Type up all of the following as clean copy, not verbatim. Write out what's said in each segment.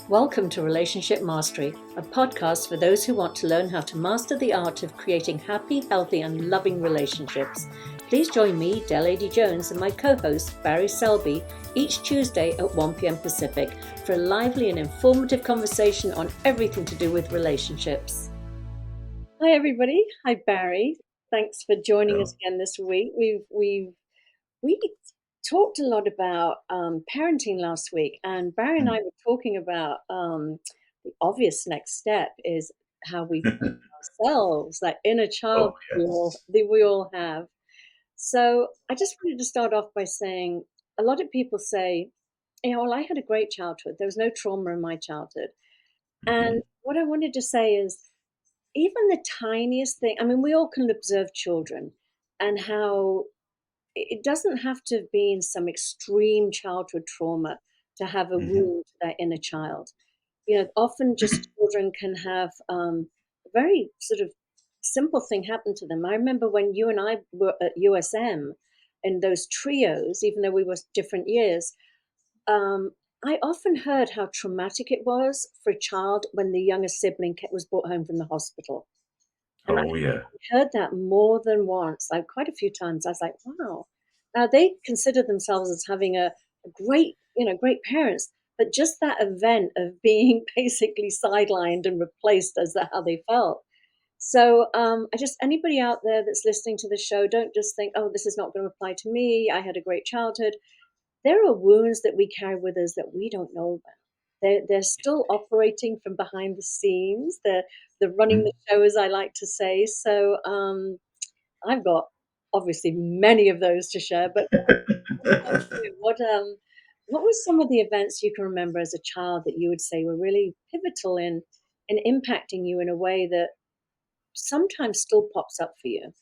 Welcome to Relationship Mastery, a podcast for those who want to learn how to master the art of creating happy, healthy, and loving relationships. Please join me, Adey-Jones, and my co-host, Barry Selby, each Tuesday at 1 p.m. Pacific for a lively and informative conversation on everything to do with relationships. Hi, everybody. Hi, Barry. Thanks for joining us again this week. We talked a lot about parenting last week, and Barry and I were talking about the obvious next step is how we feed ourselves, that inner child we all have. So I just wanted to start off by saying a lot of people say, well, I had a great childhood. There was no trauma in my childhood. And what I wanted to say is even the tiniest thing, I mean, we all can observe children and how it doesn't have to have been some extreme childhood trauma to have a wound to that inner child. Often just children can have a very sort of simple thing happen to them. I remember when you and I were at USM in those trios, even though we were different years, I often heard how traumatic it was for a child when the youngest sibling was brought home from the hospital. And I heard that more than once, like quite a few times. I was like, wow. Now they consider themselves as having a great, great parents, but just that event of being basically sidelined and replaced as how they felt. So anybody out there that's listening to the show, don't just think, oh, this is not going to apply to me. I had a great childhood. There are wounds that we carry with us that we don't know about. They're still operating from behind the scenes. They're running the show, as I like to say. So I've got obviously many of those to share. But what were some of the events you can remember as a child that you would say were really pivotal in impacting you in a way that sometimes still pops up for you?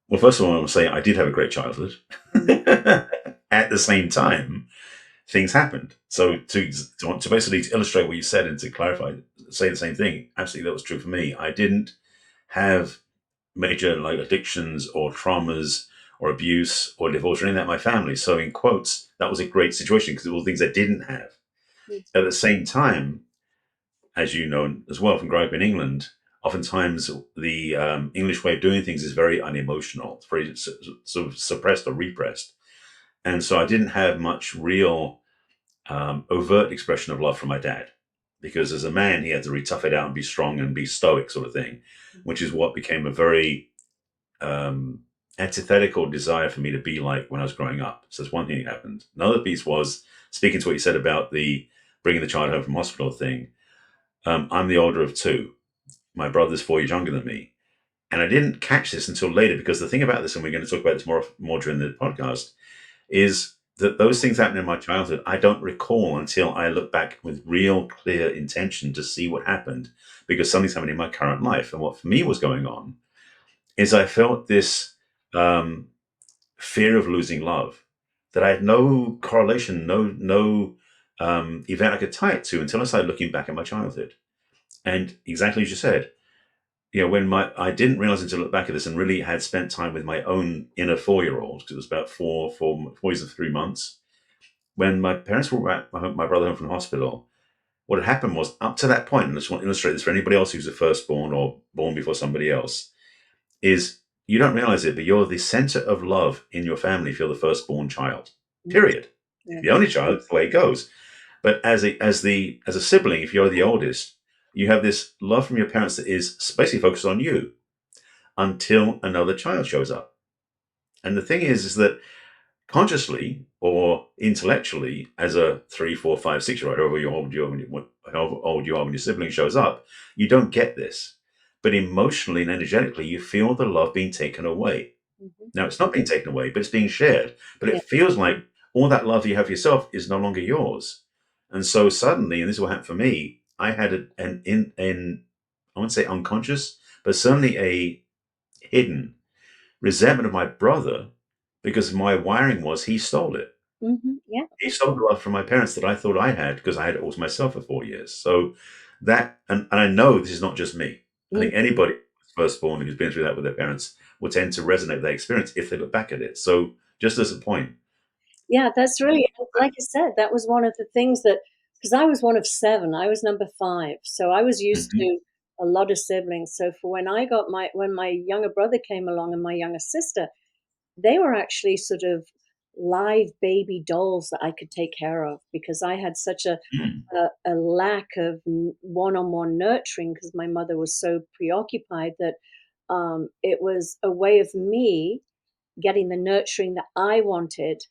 Well, first of all, I want to say I did have a great childhood. At the same time, things happened. So to basically illustrate what you said and to clarify, say the same thing. Absolutely, that was true for me. I didn't have major addictions or traumas or abuse or divorce or anything in my family. So in quotes, that was a great situation because it was things I didn't have. At the same time, as you know as well from growing up in England, oftentimes the English way of doing things is very unemotional. It's very sort of suppressed or repressed. And so I didn't have much real overt expression of love from my dad, because as a man, he had to really tough it out and be strong and be stoic sort of thing, which is what became a very antithetical desire for me to be like when I was growing up. So that's one thing that happened. Another piece was, speaking to what you said about the bringing the child home from hospital thing, I'm the older of two. My brother's 4 years younger than me. And I didn't catch this until later, because the thing about this, and we're going to talk about this more during the podcast, is that those things happened in my childhood, I don't recall until I look back with real clear intention to see what happened, because something's happening in my current life. And what for me was going on is I felt this fear of losing love that I had no correlation, no event I could tie it to until I started looking back at my childhood. And exactly as you said, when I didn't realize until I looked back at this and really had spent time with my own inner 4-year-old, because it was about 4 years and 3 months. When my parents brought my brother home from the hospital, what had happened was, up to that point, and I just want to illustrate this for anybody else who's a firstborn or born before somebody else, is you don't realize it, but you're the center of love in your family if you're the firstborn child. Period. Yeah. The only child, that's the way it goes. But as a sibling, if you're the oldest, you have this love from your parents that is basically focused on you until another child shows up. And the thing is that consciously or intellectually, as a 3, 4, 5, 6-year-old, however old you are when your sibling shows up, you don't get this. But emotionally and energetically, you feel the love being taken away. Now, it's not being taken away, but it's being shared. But it feels like all that love you have for yourself is no longer yours. And so suddenly, and this is what happened for me, I had I wouldn't say unconscious, but certainly a hidden resentment of my brother, because my wiring was he stole it. Yeah. He stole the love from my parents that I thought I had, because I had it all to myself for 4 years. So that, and I know this is not just me. I think anybody who's firstborn who's been through that with their parents will tend to resonate with that experience if they look back at it. So just as a point. Yeah, that's really, like I said, that was one of the things that, because I was one of seven. I was number five, so I was used Hmm. to a lot of siblings. So for when my younger brother came along and my younger sister, they were actually sort of live baby dolls that I could take care of because I had such a lack of one-on-one nurturing because my mother was so preoccupied that it was a way of me getting the nurturing that I wanted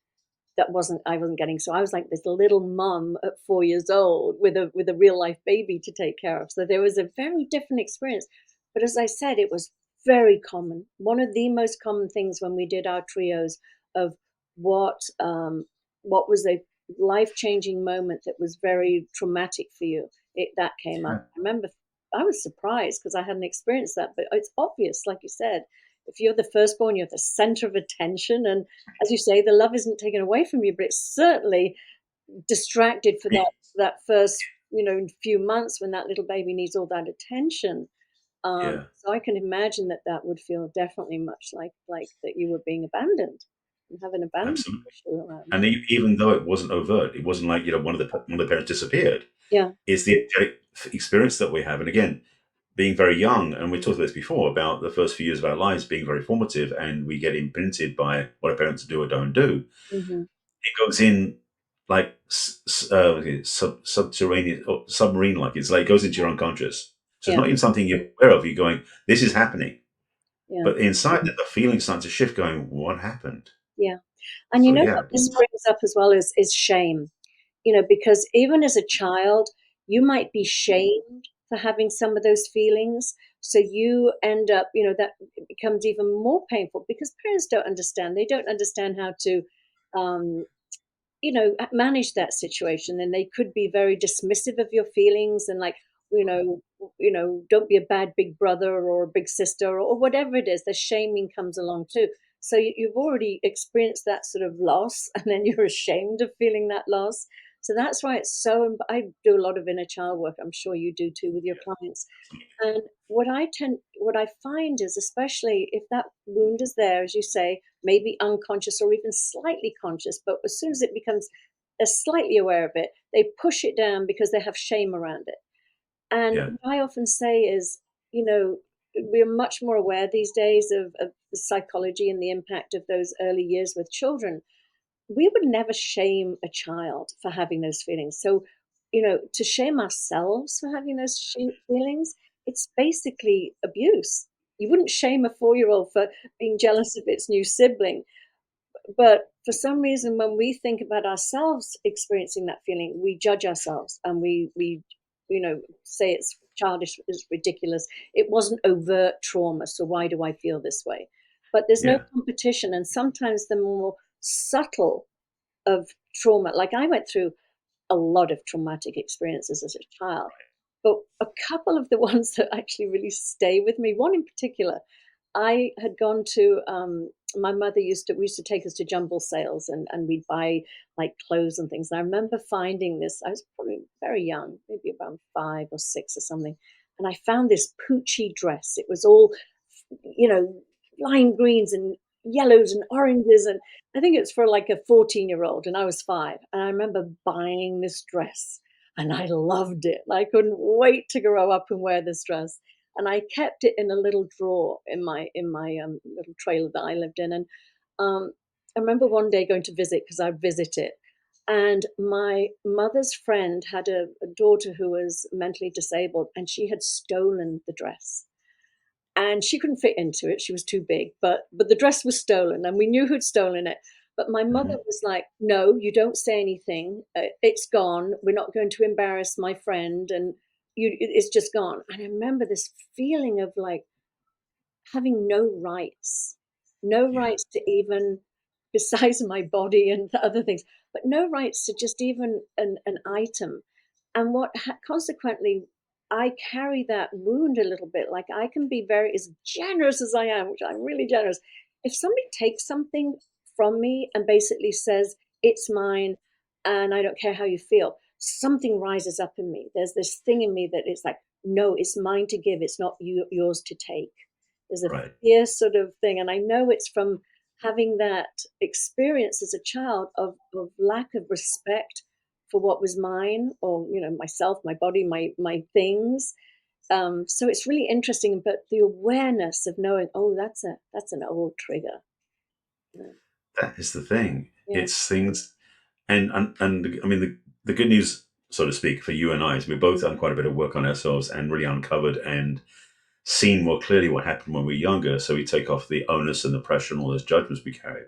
that wasn't I wasn't getting. So I was like this little mum at 4 years old with a real life baby to take care of. So there was a very different experience. But as I said, it was very common. One of the most common things when we did our trios of what what was a life changing moment that was very traumatic for you. That came up. Yeah. I remember I was surprised because I hadn't experienced that, but it's obvious, like you said, if you're the firstborn, you're the center of attention, and as you say, the love isn't taken away from you, but it's certainly distracted for that first few months when that little baby needs all that attention. Yeah. So I can imagine that that would feel definitely much like that you were being abandoned and have an abandonment Absolutely. issue around And it. even though it wasn't overt, it wasn't like one of the parents disappeared. Yeah. It's the energetic experience that we have, and again, being very young, and we talked about this before about the first few years of our lives being very formative, and we get imprinted by what our parents do or don't do. Hmm. It goes in like subterranean or submarine, like it's like it goes into your unconscious. So it's Yeah. not even something you're aware of. You're going, this is happening, Yeah. but inside that, the feelings start to shift. Going, what happened? Yeah. And So what yeah, this brings up as well is shame. Because even as a child, you might be shamed for having some of those feelings. So you end up, that it becomes even more painful because parents don't understand. They don't understand how to, um, manage that situation, and they could be very dismissive of your feelings and like, don't be a bad big brother or a big sister or whatever it is. The shaming comes along too. So you've already experienced that sort of loss, and then you're ashamed of feeling that loss. So that's why it's so. I do a lot of inner child work. I'm sure you do too with your clients. And what I find is, especially if that wound is there, as you say, maybe unconscious or even slightly conscious, but as soon as it becomes slightly aware of it, they push it down because they have shame around it. And yeah, what I often say is, you know, we're much more aware these days of the psychology and the impact of those early years with children. We would never shame a child for having those feelings. So, to shame ourselves for having those feelings, it's basically abuse. You wouldn't shame a 4-year old for being jealous of its new sibling. But for some reason, when we think about ourselves experiencing that feeling, we judge ourselves and we say it's childish, it's ridiculous. It wasn't overt trauma, so why do I feel this way? But there's no yeah, competition, and sometimes the more subtle of trauma, like I went through a lot of traumatic experiences as a child, but a couple of the ones that actually really stay with me, one in particular, I had gone to my mother we used to take us to jumble sales, and we'd buy like clothes and things. And I remember finding this, I was probably very young, maybe around 5 or 6 or something, and I found this Poochie dress. It was all, lime greens and yellows and oranges, and I think it's for like a 14-year-old, and I was 5. And I remember buying this dress, and I loved it. I couldn't wait to grow up and wear this dress. And I kept it in a little drawer in my little trailer that I lived in. And um, I remember one day going to visit because I'd visit it. And my mother's friend had a daughter who was mentally disabled, and she had stolen the dress, and she couldn't fit into it. She was too big, but the dress was stolen, and we knew who'd stolen it. But my mother hmm, was like, "No, you don't say anything. It's gone. We're not going to embarrass my friend, and it's just gone." And I remember this feeling of like having no yeah, rights to even, besides my body and the other things, but no rights to just even an item. And consequently, I carry that wound a little bit. Like I can be very, as generous as I am, which I'm really generous. If somebody takes something from me and basically says, it's mine and I don't care how you feel, something rises up in me. There's this thing in me that it's like, no, it's mine to give. It's not yours to take. There's a right, fierce sort of thing. And I know it's from having that experience as a child of lack of respect for what was mine, or myself, my body, my things. So it's really interesting, but the awareness of knowing, oh, that's an old trigger. That is the thing. Yeah. It's things, and I mean the good news, so to speak, for you and I is we've both done quite a bit of work on ourselves and really uncovered and seen more clearly what happened when we were younger. So we take off the onus and the pressure and all those judgments we carried.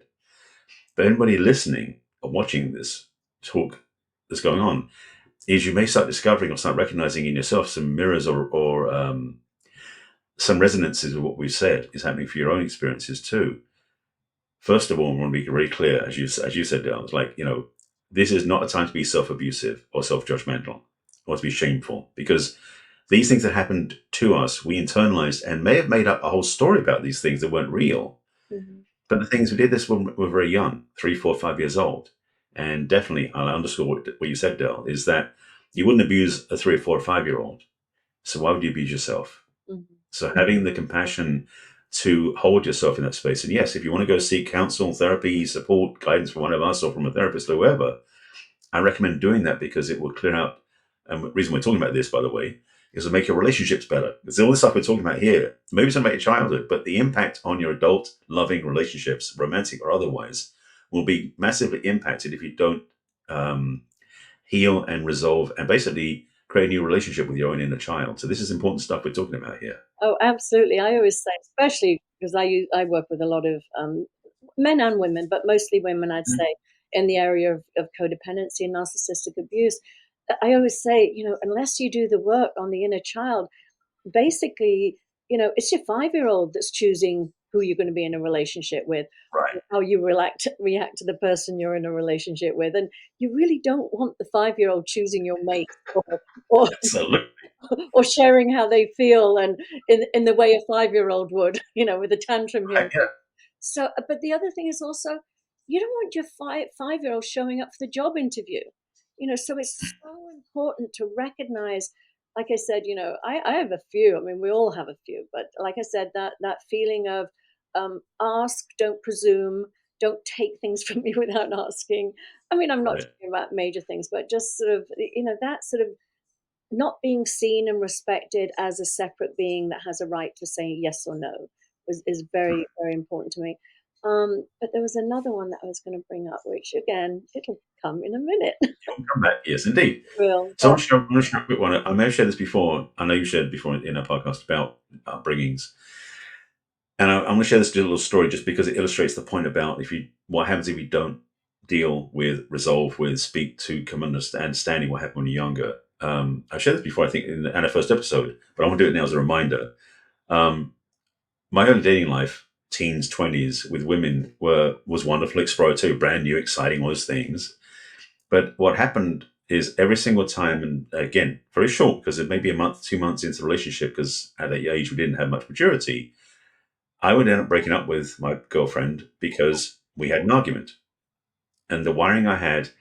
But anybody listening or watching this talk that's going on is you may start discovering or start recognizing in yourself some mirrors or some resonances of what we've said is happening for your own experiences too. First of all, I want to be very clear, as you said, Dale, it's like, this is not a time to be self-abusive or self-judgmental or to be shameful, because these things that happened to us, we internalized and may have made up a whole story about these things that weren't real. Mm-hmm. But the things we did this when we were very young, 3, 4, 5 years old. And definitely, I'll underscore what you said, Dale, is that you wouldn't abuse a 3 or 4 or 5-year-old. So why would you abuse yourself? Mm-hmm. So having the compassion to hold yourself in that space. And yes, if you want to go seek counsel, therapy, support, guidance from one of us or from a therapist or whoever, I recommend doing that because it will clear out. And the reason we're talking about this, by the way, is to make your relationships better. Because all the stuff we're talking about here, maybe it's not about your childhood, but the impact on your adult loving relationships, romantic or otherwise, will be massively impacted if you don't heal and resolve and basically create a new relationship with your own inner child. So this is important stuff we're talking about here. Oh, absolutely. I always say, especially because I work with a lot of men and women, but mostly women, I'd say, in the area of codependency and narcissistic abuse. I always say, unless you do the work on the inner child, basically, it's your 5-year-old that's choosing who you're going to be in a relationship with, Right. how you react to the person you're in a relationship with. And you really don't want the 5-year-old choosing your mate, or Absolutely. or sharing how they feel, and in the way a 5-year-old would, with a tantrum here. Right, yeah. So, but the other thing is also, you don't want your 5-year-old showing up for the job interview. So it's so important to recognize, like I said, I have a few. I mean, we all have a few, but like I said, that feeling of ask, don't presume, don't take things from me without asking. I mean, I'm not Right. talking about major things, but just sort of, that sort of not being seen and respected as a separate being that has a right to say yes or no is very, very important to me. But there was another one that I was going to bring up, which again, it'll come in a minute. You'll come back. Yes, indeed. Will, So I but want to share a quick one. I may have shared this before. I know you shared before in our podcast about upbringings. And I'm going to share this little story just because it illustrates the point about what happens if you don't deal with, resolve with, speak to, come understanding what happened when you're younger. I've shared this before, I think, in our first episode, but I want to do it now as a reminder. My early dating life, teens, 20s, with women was wonderful, exploratory, brand new, exciting, all those things. But what happened is every single time, and again, very short, because it may be a month, 2 months into the relationship, because at that age we didn't have much maturity, I would end up breaking up with my girlfriend because we had an argument. And the wiring I had,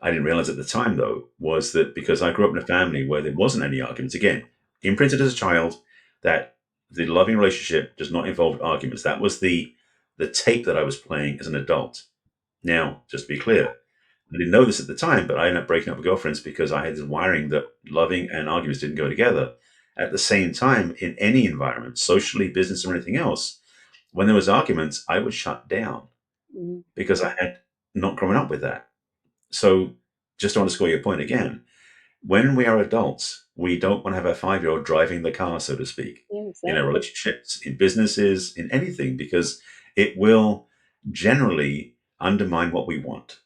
I didn't realize at the time though, was that because I grew up in a family where there wasn't any arguments, again, imprinted as a child that the loving relationship does not involve arguments. That was the tape that I was playing as an adult. Now, just to be clear, I didn't know this at the time, but I ended up breaking up with girlfriends because I had this wiring that loving and arguments didn't go together. At the same time, in any environment, socially, business, or anything else, when there was arguments, I would shut down mm, because I had not grown up with that. So just to underscore your point again, when we are adults, we don't want to have a 5-year-old driving the car, so to speak, yeah, in our exactly. relationships, in businesses, in anything, because it will generally undermine what we want.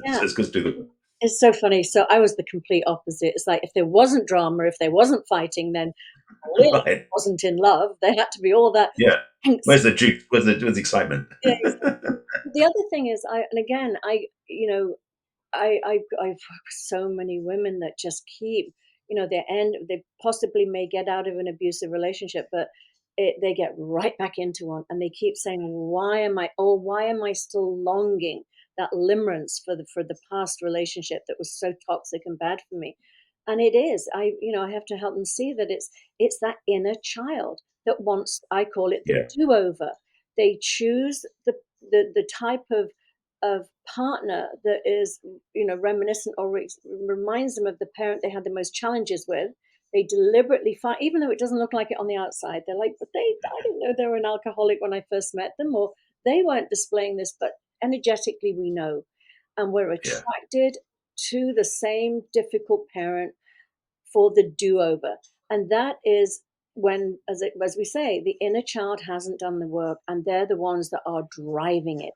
Yeah, So it's good to do the it's so funny. So I was the complete opposite. It's like if there wasn't drama, if there wasn't fighting, then clearly right. wasn't in love. There had to be all that Yeah. angst. Where's the juice? Where's the excitement? Yeah, the other thing is, and again, I've worked with so many women that just keep, they possibly may get out of an abusive relationship, but they get right back into one, and they keep saying, why am I still longing that limerence for the past relationship that was so toxic and bad for me? And it is, I have to help them see that it's that inner child that wants, I call it the Yeah. do-over. They choose the type of of partner that is, reminiscent or reminds them of the parent they had the most challenges with. They deliberately find, even though it doesn't look like it on the outside, they're like, but I didn't know they were an alcoholic when I first met them, or they weren't displaying this, but energetically we know. And we're Yeah. attracted to the same difficult parent for the do-over. And that is when, as we say, the inner child hasn't done the work, and they're the ones that are driving it.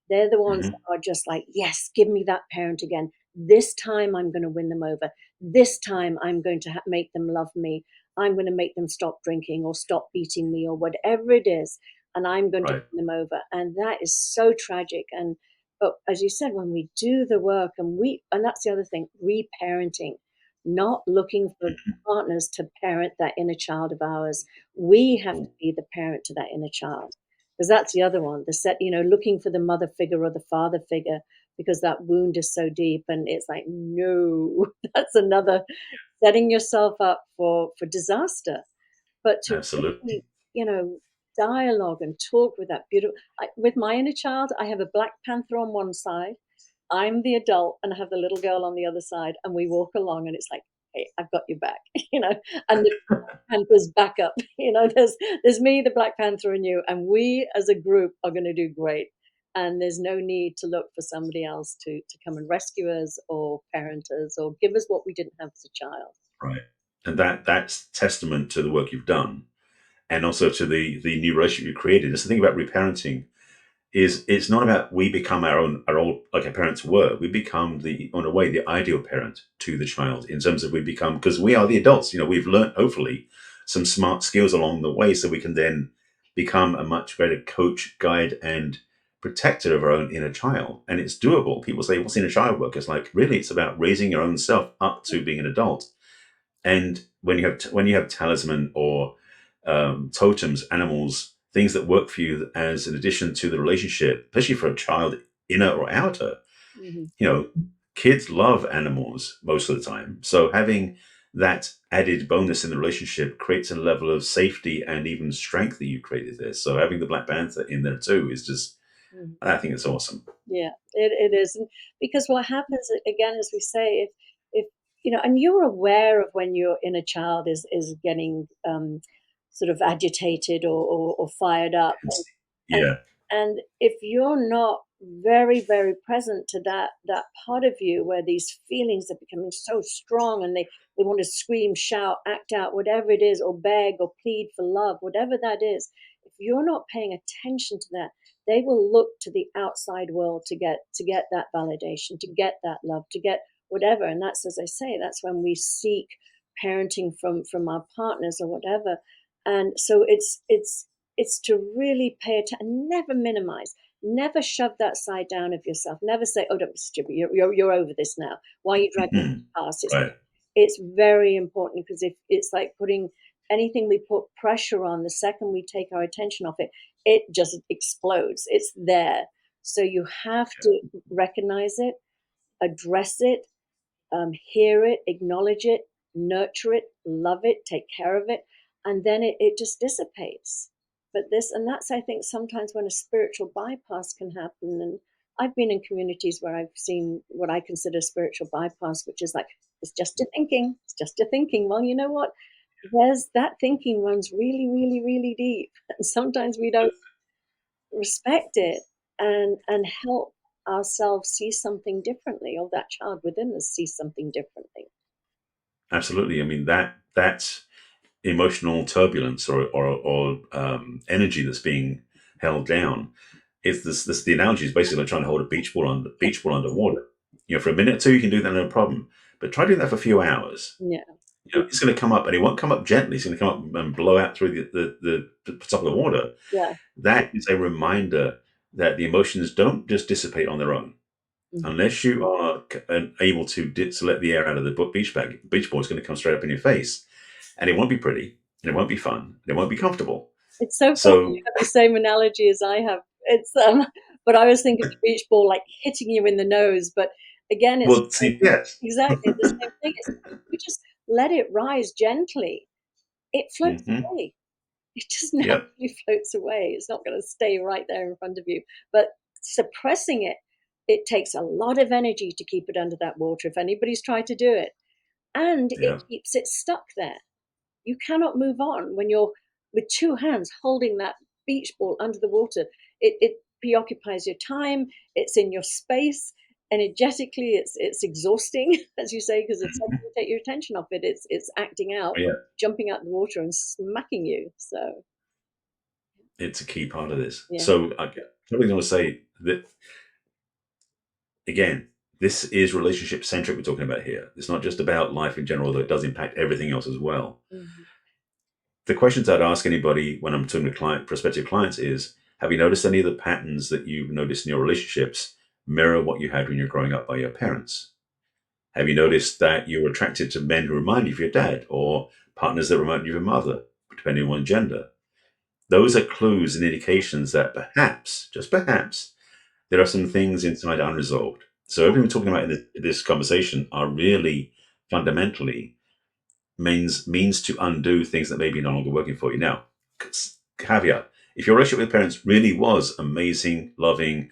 They're the ones Hmm. that are just like, yes, give me that parent again. This time I'm going to win them over. This time I'm going to make them love me. I'm going to make them stop drinking or stop beating me or whatever it is. And I'm going to Right. win them over. And that is so tragic. But as you said, when we do the work, and that's the other thing, reparenting, not looking for partners to parent that inner child of ours. We have to be the parent to that inner child. Because that's the other one, looking for the mother figure or the father figure, because that wound is so deep. And it's like, no, that's another setting yourself up for disaster. But to Absolutely. really, dialogue and talk with that beautiful, with my inner child, I have a Black Panther on one side. I'm the adult and I have the little girl on the other side, and we walk along and it's like, hey, I've got your back, and the Panther's back up, there's me, the Black Panther, and you, and we as a group are going to do great. And there's no need to look for somebody else to come and rescue us or parent us or give us what we didn't have as a child. Right. And that's testament to the work you've done, and also to the new relationship you created. It's the thing about reparenting is it's not about we become our old, like our parents were. We become in a way, the ideal parent to the child, in terms of we become, because we are the adults. We've learned hopefully some smart skills along the way, so we can then become a much better coach, guide, and protector of our own inner child. And it's doable. People say, "What's inner child work?" It's like, really, it's about raising your own self up to being an adult. And when you have talisman or totems, animals, things that work for you as an addition to the relationship, especially for a child, inner or outer, Mhm. you know, kids love animals most of the time. So having that added bonus in the relationship creates a level of safety and even strength that you created there. So having the Black Panther in there too is just, Mhm. I think it's awesome. Yeah, it is. And because what happens again, as we say, if and you're aware of when your inner child is getting sort of agitated or fired up, and Yeah. and if you're not very, very present to that part of you where these feelings are becoming so strong, and they want to scream, shout, act out, whatever it is, or beg or plead for love, whatever that is, if you're not paying attention to that, they will look to the outside world to get that validation, to get that love, to get whatever. And that's, as I say, that's when we seek parenting from our partners or whatever. And so it's to really pay attention, never minimize, never shove that side down of yourself, never say, oh, don't be stupid, you're over this now, why are you dragging it past? Right. It's very important, because if it's like putting anything, we put pressure on, the second we take our attention off it, it just explodes. It's there. So you have to recognize it, address it, hear it, acknowledge it, nurture it, love it, take care of it, and then it just dissipates. And that's, I think, sometimes when a spiritual bypass can happen. And I've been in communities where I've seen what I consider spiritual bypass, which is like, it's just your thinking, it's just your thinking. Well, you know what? There's that thinking runs really, really, really deep. And sometimes we don't respect it and help ourselves see something differently, or that child within us see something differently. Absolutely. I mean, that's emotional turbulence or energy that's being held down. It's this the analogy is basically like trying to hold a beach ball underwater. For a minute or two you can do that, no problem. But try doing that for a few hours. Yeah. It's going to come up, and it won't come up gently. It's going to come up and blow out through the top of the water. Yeah. That is a reminder that the emotions don't just dissipate on their own. Mhm. Unless you are able to let the air out of the beach ball is going to come straight up in your face, and it won't be pretty, and it won't be fun, and it won't be comfortable. It's so funny So, you have the same analogy as I have. It's but I was thinking the beach ball like hitting you in the nose. But again, it's well, see, yes. exactly the same thing. It's like, you just let it rise gently, it floats Hmm. away. It just Yep. naturally floats away. It's not going to stay right there in front of you. But suppressing it it takes a lot of energy to keep it under that water if anybody's tried to do it. And it Yeah. keeps it stuck there. You cannot move on when you're with two hands holding that beach ball under the water. It preoccupies your time. It's in your space. Energetically, it's exhausting, as you say, because it's like Mhm. you take your attention off it. It's acting out, Yeah. jumping out the water and smacking you. So It's a key part of this. yeah. So I probably going to say that again. This is relationship centric. We're talking about here. It's not just about life in general, though it does impact everything else as well. Mm-hmm. The questions I'd ask anybody when I'm talking to prospective clients is: have you noticed any of the patterns that you've noticed in your relationships mirror what you had when you were growing up by your parents? Have you noticed that you're attracted to men who remind you of your dad, or partners that remind you of your mother, depending on gender? Those are clues and indications that perhaps, just perhaps, there are some things inside unresolved. So everything we're talking about in this conversation are really fundamentally means to undo things that may be no longer working for you. Now, caveat: if your relationship with parents really was amazing, loving,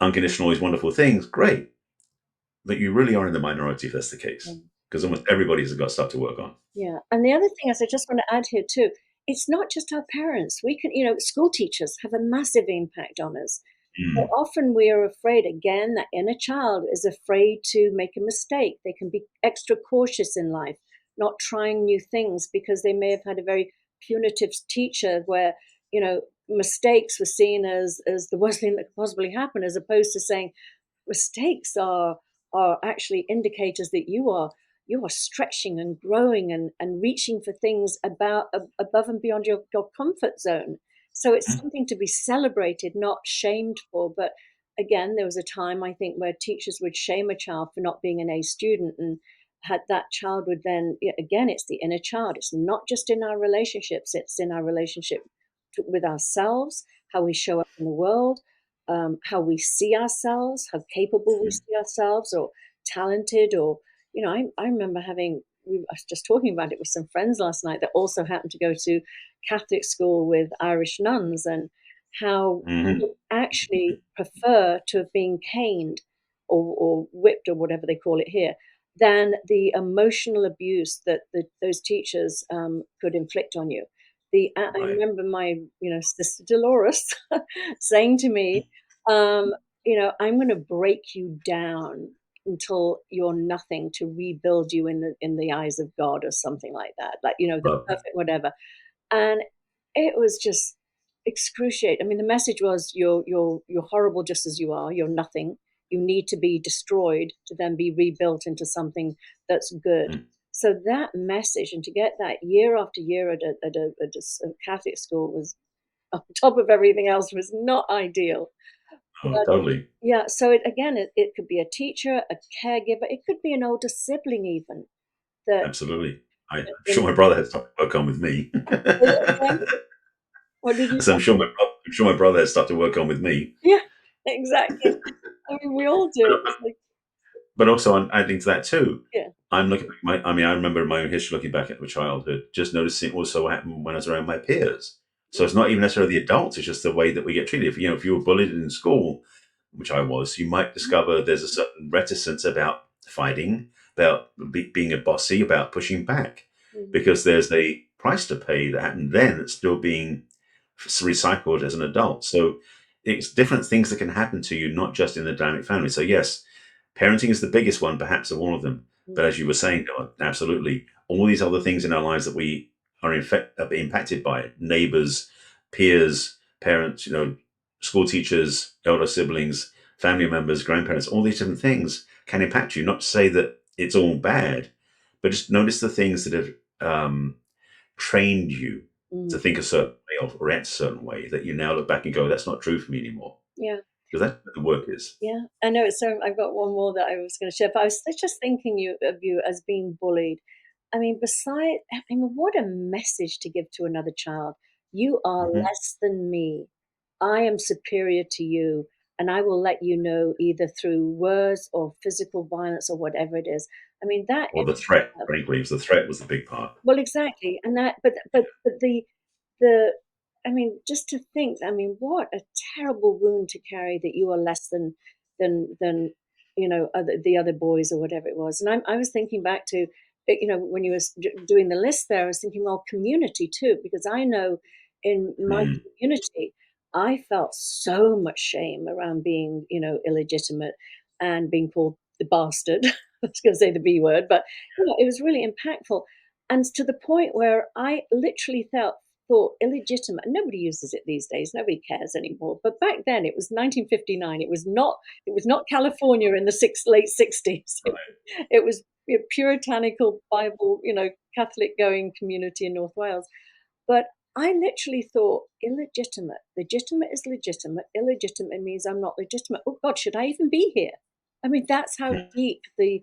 unconditional, all these wonderful things, great. But you really are in the minority if that's the case, because almost everybody's got stuff to work on. Yeah. And the other thing is, I just want to add here too, it's not just our parents. We can, school teachers have a massive impact on us. So Mm. often we are afraid, again, that inner child is afraid to make a mistake. They can be extra cautious in life, not trying new things because they may have had a very punitive teacher where, mistakes were seen as the worst thing that could possibly happen, as opposed to saying, mistakes are actually indicators that you are stretching and growing and reaching for things above and beyond your comfort zone. So it's Mm. something to be celebrated, not shamed for. But again, there was a time, I think, where teachers would shame a child for not being an A student, and had that child would then, again, it's the inner child. It's not just in our relationships, it's in our relationship with ourselves, how we show up in the world, how we see ourselves, how capable we Mm. see ourselves, or talented, or I remember I was just talking about it with some friends last night that also happened to go to Catholic school with Irish nuns, and how Mhm. people actually prefer to have been caned or whipped or whatever they call it here than the emotional abuse that those teachers could inflict on you. I Right. remember my sister Dolores saying to me, I'm going to break you down until you're nothing to rebuild you in the eyes of God, or something like that. Like, the Well, perfect whatever. And it was just excruciating. I mean, the message was you're horrible just as you are. You're nothing. You need to be destroyed to then be rebuilt into something that's good. mm. So that message, and to get that year after year at a Catholic school, was on top of everything else, was not ideal. Oh, But totally. yeah, so it could be a teacher, a caregiver, it could be an older sibling even that Absolutely. I'm in sure my brother has stuff to work on with me. again, what did you So say? I'm sure my brother has stuff to work on with me. Yeah, exactly. I mean, we all do. But, It's like, but also, I'm adding to that too. yeah. I'm looking back I remember my own history, looking back at my childhood, just noticing also what happened when I was around my peers. So it's not even necessarily the adults; it's just the way that we get treated. If you were bullied in school, which I was, you might discover there's a certain reticence about fighting, about being a bossy, about pushing back, Mhm. because there's a price to pay that happened then that's still being recycled as an adult. So it's different things that can happen to you, not just in the dynamic family. So yes, parenting is the biggest one, perhaps, of all of them. Mhm. But as you were saying, Noah, absolutely, all these other things in our lives that we are impacted by, neighbors, peers, parents, school teachers, elder siblings, family members, grandparents, all these different things can impact you. Not to say that it's all bad, but just notice the things that have trained you to Mm. think a certain way or react a certain way that you now look back and go, that's not true for me anymore. Yeah, Because that's what the work is. yeah. I know. So I've got one more that I was going to share, but I was just thinking of you as being bullied. I mean, what a message to give to another child. You are Hmm. less than me. I am superior to you, and I will let you know either through words or physical violence or whatever it is. I mean, that Or the threat, frankly, the threat was the big part. well, exactly, and that, but the, I mean, just to think, I mean, what a terrible wound to carry, that you are less than. than the other boys or whatever it was. And I was thinking back to, when you were doing the list there, I was thinking, well, community too, because I know in my community, I felt so much shame around being, illegitimate and being called the bastard. I was going to say the B word, but it was really impactful. And to the point where I literally thought illegitimate. Nobody uses it these days. Nobody cares anymore. But back then, it was 1959. It was not California in the late 60s. It was a puritanical Bible, Catholic going community in North Wales. But I literally thought illegitimate. Legitimate is legitimate. Illegitimate means I'm not legitimate. Oh God, should I even be here? I mean, that's how deep the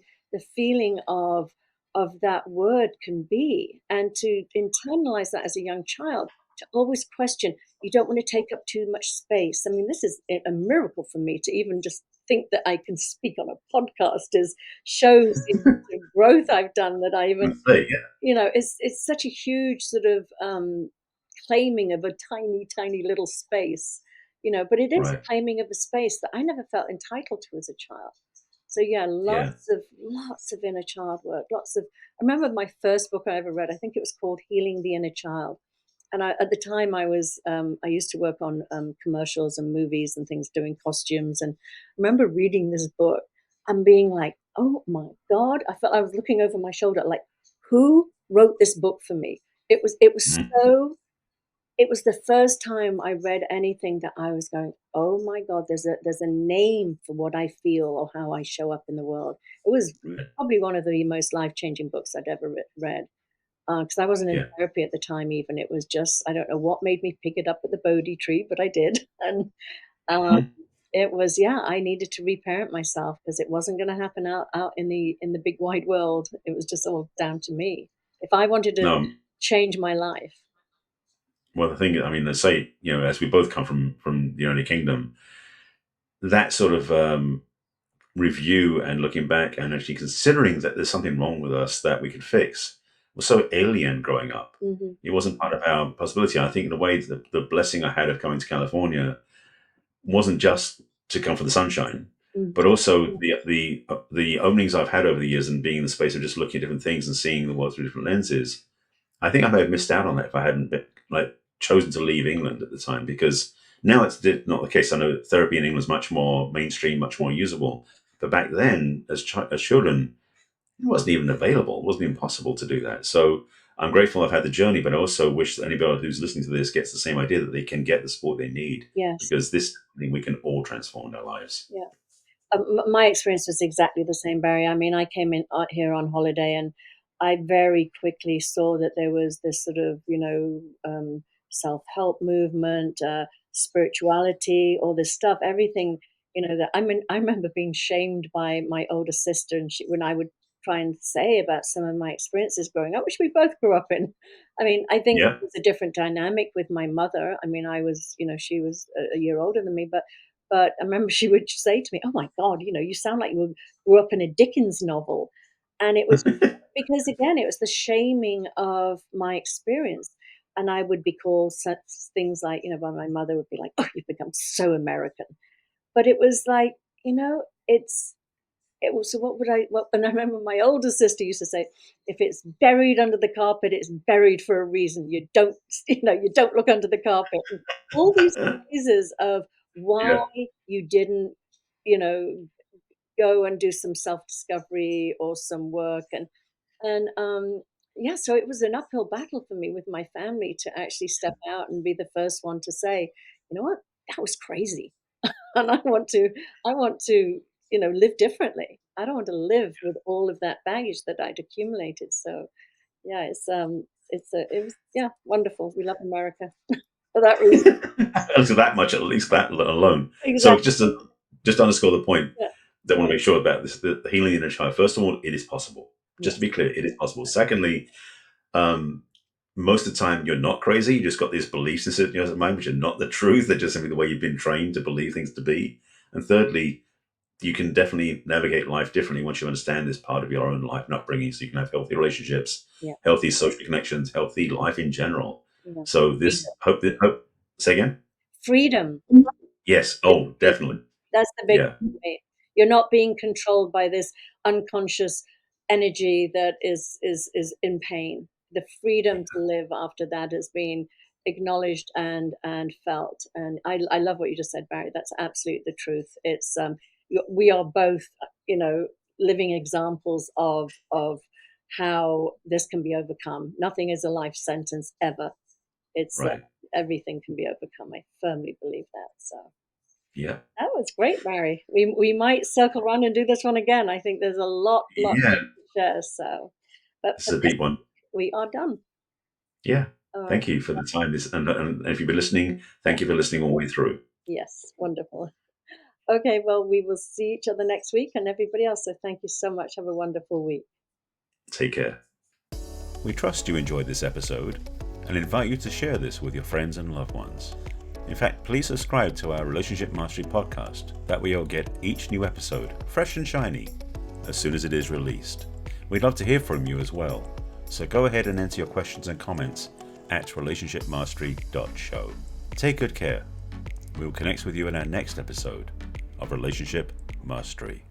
feeling of that word can be. And to internalize that as a young child, to always question, you don't want to take up too much space. I mean, this is a miracle for me to even just think that I can speak on a podcast shows the growth I've done, that I even, it's such a huge sort of claiming of a tiny, tiny little space, but it is a claiming of a space that I never felt entitled to as a child. So lots of inner child work, I remember my first book I ever read, I think it was called Healing the Inner Child. And at the time I used to work on commercials and movies and things, doing costumes. And I remember reading this book and being like, oh my God, I felt I was looking over my shoulder, like, who wrote this book for me? It was the first time I read anything that I was going, oh my God, there's a name for what I feel or how I show up in the world. It was probably one of the most life-changing books I'd ever read. Because I wasn't in therapy at the time even. It was just, I don't know what made me pick it up at the Bodhi tree, but I did. And it was, I needed to reparent myself because it wasn't going to happen out in the big wide world. It was just all down to me. If I wanted to change my life. Well, the thing, I mean, they say, as we both come from the United Kingdom, that sort of review and looking back and actually considering that there's something wrong with us that we could fix was so alien growing up. Mm-hmm. It wasn't part of our possibility. I think in a way, the blessing I had of coming to California wasn't just to come for the sunshine, but also the openings I've had over the years and being in the space of just looking at different things and seeing the world through different lenses. I think I may have missed out on that if I hadn't chosen to leave England at the time, because now it's not the case. I know therapy in England is much more mainstream, much more usable. But back then, as children, it wasn't even available. It wasn't even possible to do that. So I'm grateful I've had the journey, but I also wish that anybody who's listening to this gets the same idea that they can get the support they need. Yes. Because this thing, we can all transform their lives. Yeah. My experience was exactly the same, Barry. I mean, I came in here on holiday and I very quickly saw that there was this sort of, self-help movement, spirituality, all this stuff, everything, that I remember being shamed by my older sister, and when I would try and say about some of my experiences growing up, which we both grew up in. I mean, I think it was a different dynamic with my mother. I mean, I was, she was a year older than me, but I remember she would say to me, oh my God, you sound like you grew up in a Dickens novel. And it was because, again, it was the shaming of my experience. And I would be called such things like, by my mother would be like, oh, you've become so American. But it was like, it was, so and I remember my older sister used to say, if it's buried under the carpet, it's buried for a reason. You don't, you don't look under the carpet. And all these phrases of why you didn't, go and do some self-discovery or some work. So it was an uphill battle for me with my family to actually step out and be the first one to say, you know what, that was crazy. And I want to, live differently. I don't want to live with all of that baggage that I'd accumulated. So it was wonderful. We love America for that reason. That much, at least that alone. Exactly. So just to underscore the point, that I want to make sure about this, the healing the inner child. First of all, it is possible. Just to be clear, it is possible. Secondly, most of the time you're not crazy. You just got these beliefs in your mind, which are not the truth. They're just simply the way you've been trained to believe things to be. And thirdly, you can definitely navigate life differently once you understand this part of your own life and upbringing, so you can have healthy relationships, healthy social connections, healthy life in general. So this hope say again? Freedom. Yes. Oh, definitely. That's the big thing for me. You're not being controlled by this unconscious energy that is in pain. The freedom to live after that has been acknowledged and felt. And I love what you just said, Barry. That's absolutely the truth. It's we are both, living examples of how this can be overcome. Nothing is a life sentence ever. It's Right. everything can be overcome. I firmly believe that. So Yeah. that was great, Barry. We might circle around and do this one again. I think there's a lot Yeah. to share. So, but It's for a this, big one. we are done. Yeah. All right. Thank you for the time. And if you've been listening, thank you for listening all the way through. Yes, wonderful. Okay, well, we will see each other next week and everybody else. So thank you so much. Have a wonderful week. Take care. We trust you enjoyed this episode and invite you to share this with your friends and loved ones. In fact, please subscribe to our Relationship Mastery podcast. That way you'll get each new episode fresh and shiny as soon as it is released. We'd love to hear from you as well. So go ahead and enter your questions and comments at relationshipmastery.show. Take good care. We will connect with you in our next episode of Relationship Mastery.